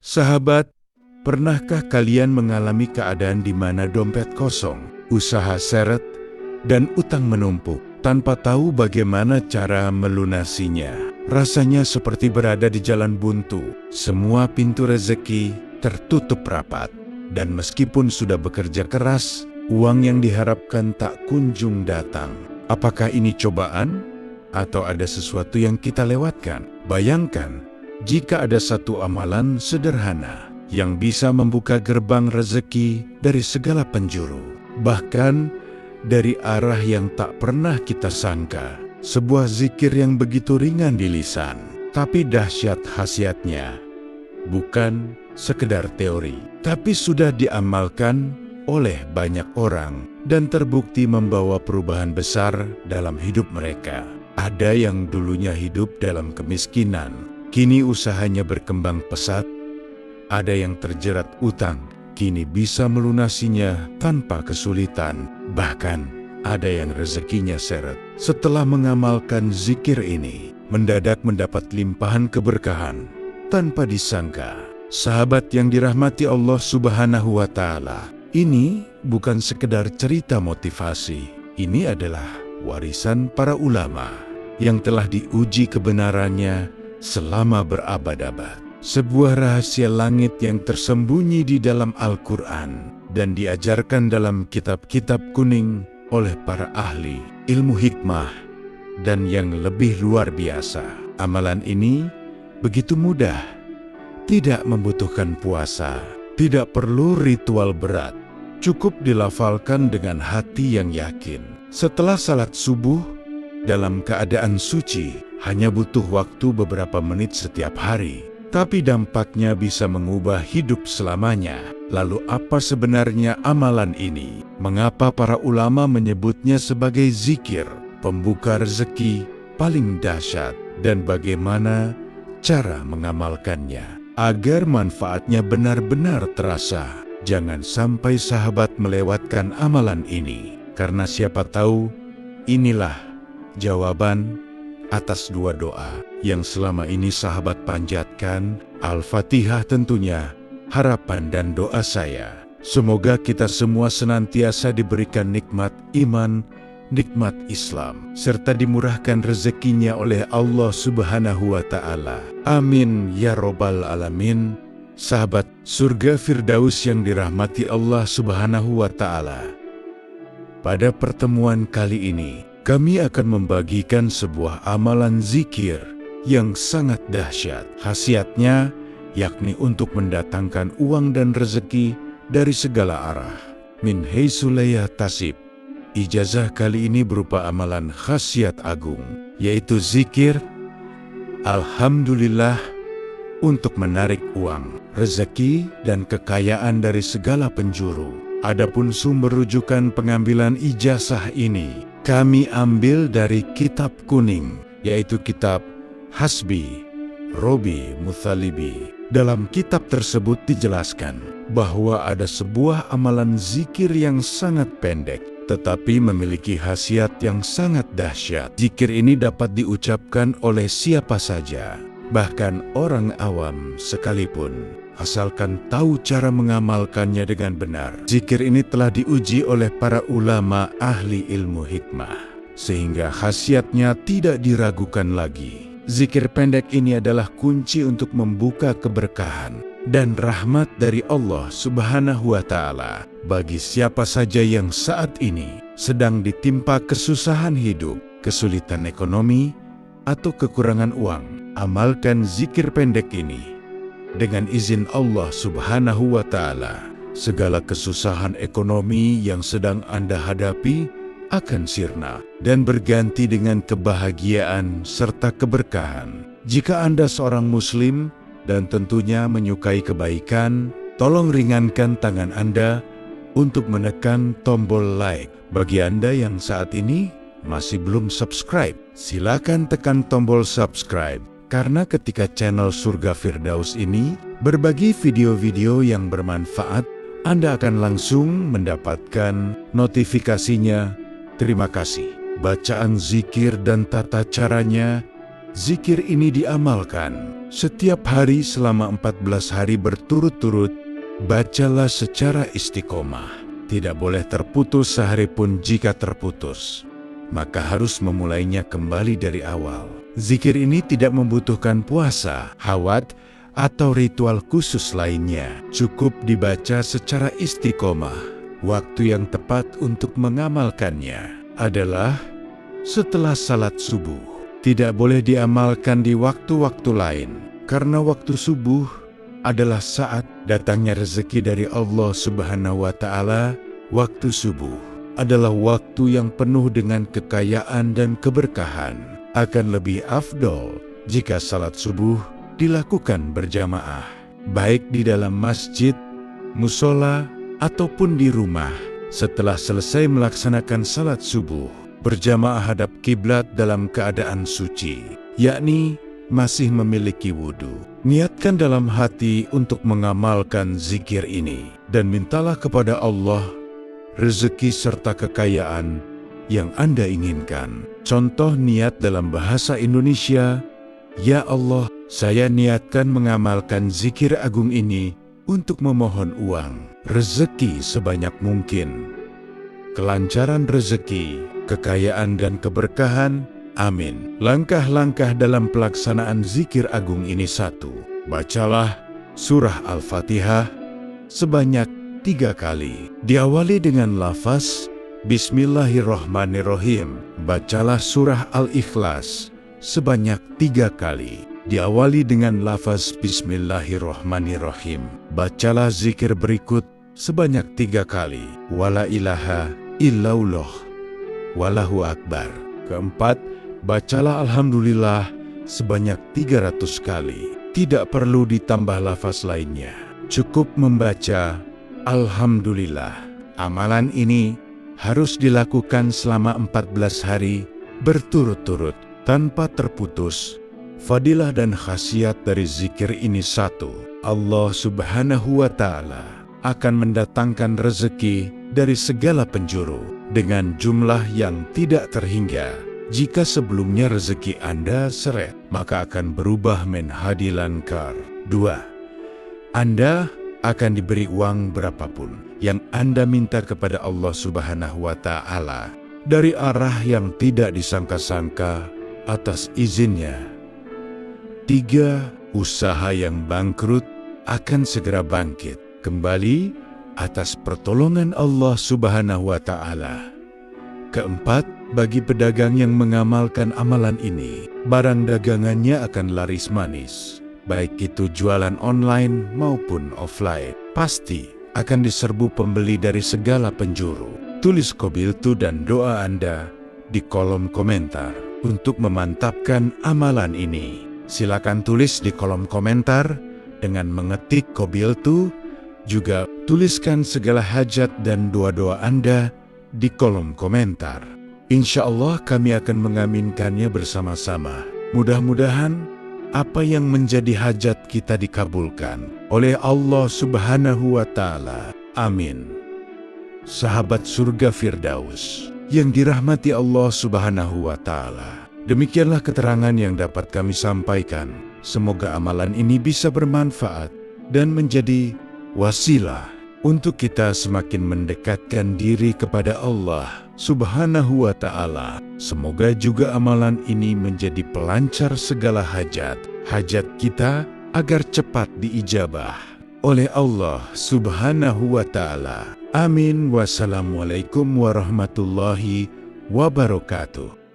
Sahabat, pernahkah kalian mengalami keadaan di mana dompet kosong, usaha seret, dan utang menumpuk tanpa tahu bagaimana cara melunasinya? Rasanya seperti berada di jalan buntu. Semua pintu rezeki tertutup rapat. Dan meskipun sudah bekerja keras, uang yang diharapkan tak kunjung datang. Apakah ini cobaan? Atau ada sesuatu yang kita lewatkan? Bayangkan, jika ada satu amalan sederhana yang bisa membuka gerbang rezeki dari segala penjuru, bahkan dari arah yang tak pernah kita sangka. Sebuah zikir yang begitu ringan di lisan, tapi dahsyat khasiatnya. Bukan sekedar teori, tapi sudah diamalkan oleh banyak orang dan terbukti membawa perubahan besar dalam hidup mereka. Ada yang dulunya hidup dalam kemiskinan, kini usahanya berkembang pesat. Ada yang terjerat utang, kini bisa melunasinya tanpa kesulitan. Bahkan ada yang rezekinya seret. Setelah mengamalkan zikir ini, mendadak mendapat limpahan keberkahan tanpa disangka. Sahabat yang dirahmati Allah Subhanahu wa Ta'ala, ini bukan sekedar cerita motivasi. Ini adalah warisan para ulama yang telah diuji kebenarannya selama berabad-abad. Sebuah rahasia langit yang tersembunyi di dalam Al-Quran dan diajarkan dalam kitab-kitab kuning oleh para ahli ilmu hikmah. Dan yang lebih luar biasa, amalan ini begitu mudah, tidak membutuhkan puasa, tidak perlu ritual berat, cukup dilafalkan dengan hati yang yakin. Setelah salat subuh, dalam keadaan suci, hanya butuh waktu beberapa menit setiap hari, tapi dampaknya bisa mengubah hidup selamanya. Lalu apa sebenarnya amalan ini? Mengapa para ulama menyebutnya sebagai zikir, pembuka rezeki paling dahsyat? Dan bagaimana cara mengamalkannya agar manfaatnya benar-benar terasa? Jangan sampai sahabat melewatkan amalan ini, karena siapa tahu inilah jawaban atas dua doa yang selama ini sahabat panjatkan. Al-Fatihah tentunya harapan dan doa saya. Semoga kita semua senantiasa diberikan nikmat iman, nikmat Islam, serta dimurahkan rezekinya oleh Allah Subhanahu wa Ta'ala. Amin ya Robbal Alamin. Sahabat surga Firdaus yang dirahmati Allah Subhanahu wa Ta'ala, pada pertemuan kali ini kami akan membagikan sebuah amalan zikir yang sangat dahsyat. Khasiatnya yakni untuk mendatangkan uang dan rezeki dari segala arah. Min haitsu la yahtasib. Ijazah kali ini berupa amalan khasiat agung, yaitu zikir Alhamdulillah untuk menarik uang, rezeki, dan kekayaan dari segala penjuru. Adapun sumber rujukan pengambilan ijazah ini kami ambil dari kitab kuning, yaitu kitab Hasbi Robi Muthalibi. Dalam kitab tersebut dijelaskan bahwa ada sebuah amalan zikir yang sangat pendek, tetapi memiliki khasiat yang sangat dahsyat. Zikir ini dapat diucapkan oleh siapa saja, bahkan orang awam sekalipun, asalkan tahu cara mengamalkannya dengan benar. Zikir ini telah diuji oleh para ulama ahli ilmu hikmah, sehingga khasiatnya tidak diragukan lagi. Zikir pendek ini adalah kunci untuk membuka keberkahan dan rahmat dari Allah Subhanahu wa Ta'ala bagi siapa saja yang saat ini sedang ditimpa kesusahan hidup, kesulitan ekonomi, atau kekurangan uang. Amalkan zikir pendek ini. Dengan izin Allah Subhanahu wa Ta'ala, segala kesusahan ekonomi yang sedang Anda hadapi akan sirna dan berganti dengan kebahagiaan serta keberkahan. Jika Anda seorang Muslim dan tentunya menyukai kebaikan, tolong ringankan tangan Anda untuk menekan tombol like. Bagi Anda yang saat ini masih belum subscribe, silakan tekan tombol subscribe. Karena ketika channel Surga Firdaus ini berbagi video-video yang bermanfaat, Anda akan langsung mendapatkan notifikasinya. Terima kasih. Bacaan zikir dan tata caranya Zikir ini diamalkan setiap hari selama 14 hari berturut-turut. Bacalah secara istiqomah. Tidak boleh terputus sehari pun. Jika terputus, maka harus memulainya kembali dari awal. Zikir ini tidak membutuhkan puasa, hawat, atau ritual khusus lainnya. Cukup dibaca secara istiqomah. Waktu yang tepat untuk mengamalkannya adalah setelah salat subuh. Tidak boleh diamalkan di waktu-waktu lain, karena waktu subuh adalah saat datangnya rezeki dari Allah Subhanahu wa Ta'ala. Waktu subuh adalah waktu yang penuh dengan kekayaan dan keberkahan. Akan lebih afdol jika salat subuh dilakukan berjamaah, baik di dalam masjid, musola, ataupun di rumah. Setelah selesai melaksanakan salat subuh, berjamaah hadap kiblat dalam keadaan suci, yakni masih memiliki wudhu. Niatkan dalam hati untuk mengamalkan zikir ini, dan mintalah kepada Allah rezeki serta kekayaan yang Anda inginkan. Contoh niat dalam bahasa Indonesia: Ya Allah, saya niatkan mengamalkan zikir agung ini untuk memohon uang, rezeki sebanyak mungkin, kelancaran rezeki, kekayaan dan keberkahan. Amin. Langkah-langkah dalam pelaksanaan zikir agung ini: 1. Bacalah surah Al-Fatihah sebanyak 3 kali. Diawali dengan lafaz Bismillahirrohmanirrohim. Bacalah surah Al-Ikhlas sebanyak 3 kali. Diawali dengan lafaz Bismillahirrohmanirrohim. Bacalah zikir berikut sebanyak 3 kali. Wala ilaha illallah, wallahu akbar. Keempat, bacalah Alhamdulillah sebanyak 300 kali. Tidak perlu ditambah lafaz lainnya. Cukup membaca Alhamdulillah. Amalan ini harus dilakukan selama 14 hari berturut-turut tanpa terputus. Fadilah dan khasiat dari zikir ini: 1. Allah Subhanahu wa Ta'ala akan mendatangkan rezeki dari segala penjuru dengan jumlah yang tidak terhingga. Jika sebelumnya rezeki Anda seret, maka akan berubah menjadi lancar. 2. Anda akan diberi uang berapapun yang Anda minta kepada Allah Subhanahu wa Ta'ala dari arah yang tidak disangka-sangka atas izinnya. 3. Usaha yang bangkrut akan segera bangkit kembali atas pertolongan Allah Subhanahu wa Ta'ala. 4. Bagi pedagang yang mengamalkan amalan ini, barang dagangannya akan laris manis, baik itu jualan online maupun offline. Pasti akan diserbu pembeli dari segala penjuru. Tulis qabiltu dan doa Anda di kolom komentar untuk memantapkan amalan ini. Silakan tulis di kolom komentar dengan mengetik qabiltu. Juga tuliskan segala hajat dan doa-doa Anda di kolom komentar. Insya Allah kami akan mengaminkannya bersama-sama. Mudah-mudahan apa yang menjadi hajat kita dikabulkan oleh Allah Subhanahu wa Ta'ala. Amin. Sahabat surga Firdaus yang dirahmati Allah Subhanahu wa Ta'ala, demikianlah keterangan yang dapat kami sampaikan. Semoga amalan ini bisa bermanfaat dan menjadi wasilah untuk kita semakin mendekatkan diri kepada Allah Subhanahu wa Ta'ala. Semoga juga amalan ini menjadi pelancar segala hajat kita agar cepat diijabah oleh Allah Subhanahu wa Ta'ala. Amin. Wassalamualaikum warahmatullahi wabarakatuh.